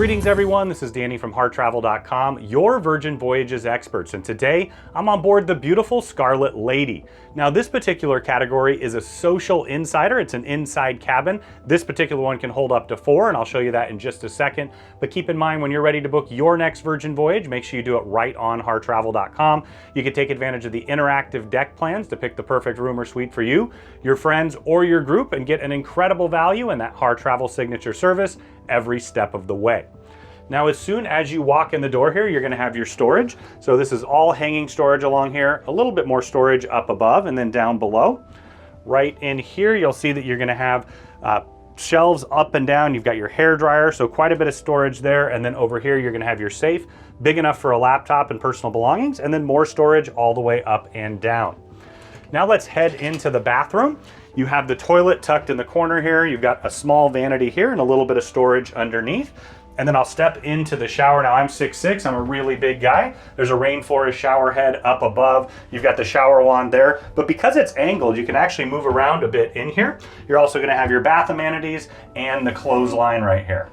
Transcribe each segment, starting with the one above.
Greetings everyone, this is Danny from HarrTravel.com, your Virgin Voyages experts, and today I'm on board the beautiful Scarlet Lady. Now this particular category is a Social Insider, it's an inside cabin. This particular one can hold up to 4, and I'll show you that in just a second. But keep in mind, when you're ready to book your next Virgin voyage, make sure you do it right on HarrTravel.com. You can take advantage of the interactive deck plans to pick the perfect room or suite for you, your friends, or your group, and get an incredible value in that Harr Travel signature service every step of the way. Now, as soon as you walk in the door here, you're going to have your storage. So this is all hanging storage along here, a little bit more storage up above and then down below. Right in here, you'll see that you're going to have shelves up and down. You've got your hair dryer, so quite a bit of storage there. And then over here, you're going to have your safe, big enough for a laptop and personal belongings, and then more storage all the way up and down. Now let's head into the bathroom. You have the toilet tucked in the corner here. You've got a small vanity here and a little bit of storage underneath. And then I'll step into the shower. Now I'm 6'6", I'm a really big guy. There's a rainforest shower head up above. You've got the shower wand there, but because it's angled, you can actually move around a bit in here. You're also gonna have your bath amenities and the clothesline right here.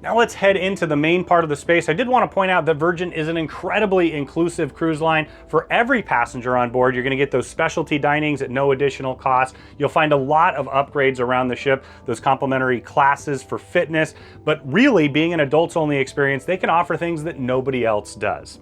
Now let's head into the main part of the space. I did want to point out that Virgin is an incredibly inclusive cruise line. For every passenger on board, you're going to get those specialty dinings at no additional cost. You'll find a lot of upgrades around the ship, those complimentary classes for fitness, but really being an adults only experience, they can offer things that nobody else does.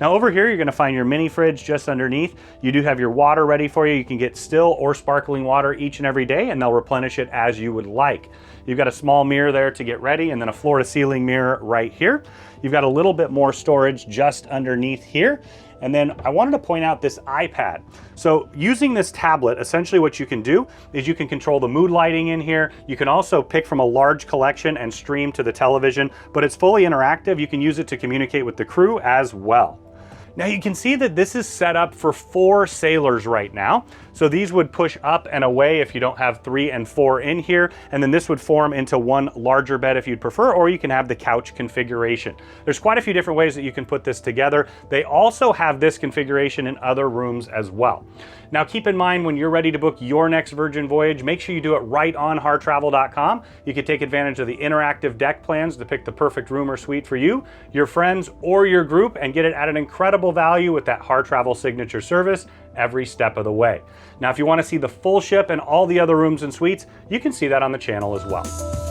Now over here, you're going to find your mini fridge just underneath. You do have your water ready for you. You can get still or sparkling water each and every day, and they'll replenish it as you would like. You've got a small mirror there to get ready, and then a floor to ceiling mirror right here. You've got a little bit more storage just underneath here. And then I wanted to point out this iPad. So using this tablet, essentially what you can do is you can control the mood lighting in here. You can also pick from a large collection and stream to the television, but it's fully interactive. You can use it to communicate with the crew as well. Now you can see that this is set up for 4 sailors right now. So these would push up and away if you don't have 3 and 4 in here. And then this would form into one larger bed if you'd prefer, or you can have the couch configuration. There's quite a few different ways that you can put this together. They also have this configuration in other rooms as well. Now keep in mind, when you're ready to book your next Virgin voyage, make sure you do it right on HarrTravel.com. You can take advantage of the interactive deck plans to pick the perfect room or suite for you, your friends, or your group, and get it at an incredible value with that Harr Travel signature service every step of the way. Now, if you want to see the full ship and all the other rooms and suites, you can see that on the channel as well.